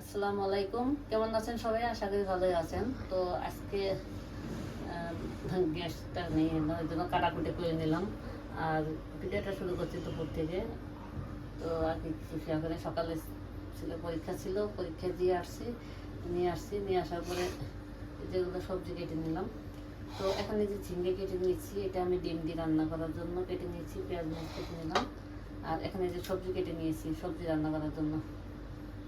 আসসালামু আলাইকুম, কেমন আছেন সবাই? আশা করি ভালোই আছেন। তো আজকে গ্যাসটা নিয়ে ওই জন্য কাটাকুটি করে নিলাম। আর ভিডিওটা শুরু করছি দুপুর থেকে। তো আর কিছু শেয়ার করে সকালে ছিল পরীক্ষা দিয়ে নিয়ে আসার পরে যেগুলো সবজি কেটে নিলাম। তো এখন এই যে ঝিঙ্গে কেটে নিচ্ছি, এটা আমি ডিম দিয়ে রান্না করার জন্য কেটে নিয়েছি, পেঁয়াজ মরিচ কেটে নিলাম। আর এখানে যে সবজি কেটে নিয়েছি সবজি রান্না করার জন্য।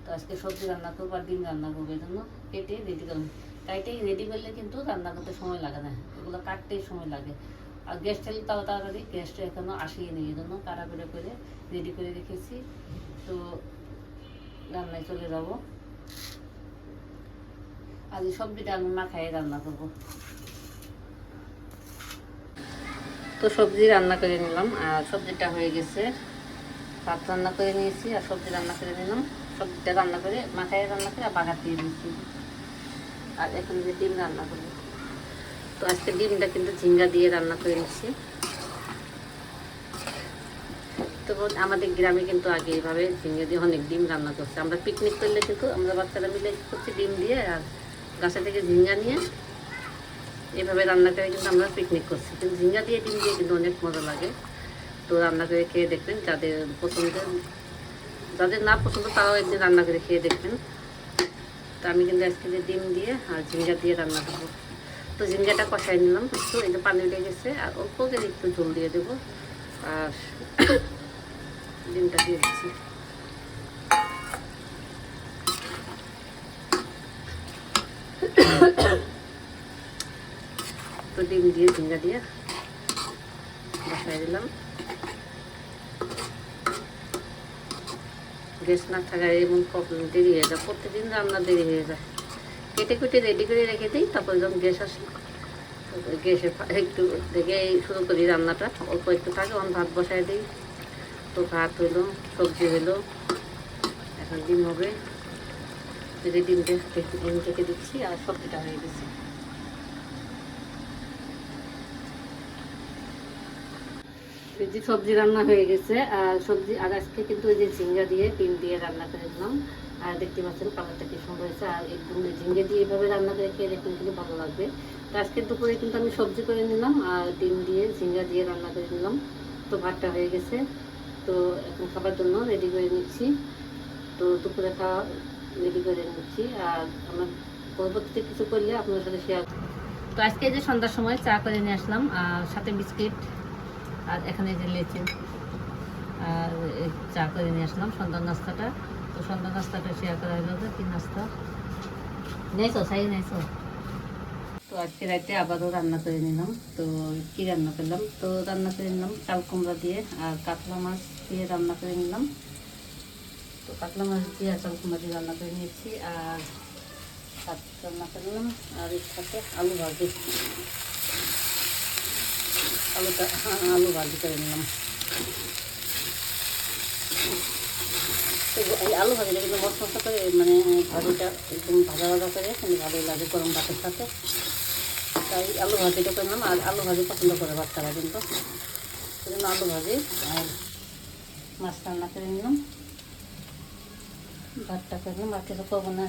তো আজকে সবজি রান্না করবো আর ডিম রান্না করবো, এই জন্য কেটে রেডি করলাম। কাইটেই রেডি করলে কিন্তু রান্না করতে সময় লাগে না, এগুলো কাটতেই সময় লাগে। আর গ্যাস চালিয়ে তাড়াতাড়ি গ্যাসটা এখনও আসিয়ে নেই, এই জন্য কাটাকুটা করে রেডি করে রেখেছি। তো রান্নায় চলে যাব। আজ এই সবজিটা আমি মাখায় রান্না করবো। তো সবজি রান্না করে নিলাম আর সবজিটা হয়ে গেছে। ভাত রান্না করে নিয়েছি আর সবজি রান্না করে নিলাম। সবজিটা রান্না করে মাথায় রান্না করে বাগার দিয়ে দিয়েছি। আর এখন যে ডিম রান্না করবো, তো আজকে ডিমটা কিন্তু ঝিঙ্গা দিয়ে রান্না করে নিচ্ছি। তো আমাদের গ্রামে কিন্তু আগে এইভাবে ঝিঙ্গা দিয়ে অনেক ডিম রান্না করছে। আমরা পিকনিক করলে কিন্তু আমরা বাচ্চারা মিলে করছি ডিম দিয়ে, আর গাছা থেকে ঝিঙ্গা নিয়ে এইভাবে রান্না করে কিন্তু আমরা পিকনিক করছি। কিন্তু ঝিঙ্গা দিয়ে ডিম দিয়ে কিন্তু অনেক মজা লাগে। তো রান্না করে খেয়ে দেখবেন, যাদের না পছন্দ তারাও একদিন রান্না করে খেয়ে দেখবেন। তো আমি কিন্তু আজকে যে ডিম দিয়ে আর ঝিঙ্গা দিয়ে রান্না করবো। তো ঝিঙ্গাটা কষাই নিলাম একটু, এই যে পানি উঠে গেছে, আর অল্প করে একটু ঝোল দিয়ে দেবো। আর ডিমটা দিয়ে দিচ্ছি। তো ডিম দিয়ে ঝিঙ্গা দিয়ে বসাই দিলাম। গ্যাস না থাকায় এমন প্রবলেম, দেরি হয়ে যায়, প্রত্যেকদিন রান্না দেরি হয়ে যায়। কেটে কুটে রেডি করে রেখে দিই, তারপর যখন গ্যাস আসে গ্যাসে একটু দেখে শুরু করি রান্নাটা। অল্প একটু থাকে, অন ভাত বসাই দিই। তো ভাত হইলো, সবজি হইলো, এখন ডিম হবে। যদি ডিম থেকে দিচ্ছি আর সবজিটা হয়ে গেছে। এই যে সবজি রান্না হয়ে গেছে আর আজকে কিন্তু ওই যে ঝিঙ্গা দিয়ে ডিম দিয়ে রান্না করে দিলাম। আর দেখতে পাচ্ছেন কালারটা কি সুন্দর হয়েছে। আর একদম ঝিঙ্গে দিয়ে এইভাবে রান্না করে খেয়ে দেখবেন কিন্তু ভালো লাগবে। তো আজকে দুপুরে কিন্তু আমি সবজি করে নিলাম আর ডিম দিয়ে ঝিঙ্গা দিয়ে রান্না করে নিলাম। তো ভাতটা হয়ে গেছে। তো এখন খাবার জন্য রেডি করে নিচ্ছি। তো দুপুরে খাওয়া রেডি করে নিচ্ছি। আর আমার পরবর্তীতে কিছু করলে আপনার সাথে শেয়ার। তো আজকে যে সন্ধ্যার সময় চা করে নিয়ে আসলাম আর সাথে বিস্কিট, আর এখানে যে লেচি আর চা করে নিয়ে আসলাম সন্ধ্যার নাস্তাটা। তো সন্ধ্যার নাস্তাটা শেয়ার করা হলো। কি নাস্তা নেইছো সাই নেইছো? তো আজকে রাতে আবারও রান্না করে নিলাম। তো কি রান্না করলাম? তো রান্না করে নিলাম চাল কুমড়া দিয়ে আর কাতলা মাছ দিয়ে রান্না করে নিলাম। তো কাতলা মাছ দিয়ে আর চাল কুমড়া দিয়ে রান্না করে নিয়েছি। আর ভাত রান্না করে নিলাম আর এর সাথে আলু ভাজি করে নিলাম। এই আলু ভাজিটা কিন্তু মশলা করে, মানে ভাজিটা একদম ভাজা করে কিন্তু ভালোই লাগে গরম ভাতের সাথে। তাই আলু ভাজিটা করলাম। আর আলু ভাজি পছন্দ করে বাচ্চারা, কিন্তু সেই জন্য আলু ভাজি আর মাছ রান্না করে নিলাম। ভাতটা করলাম, আর কিছু করবো না।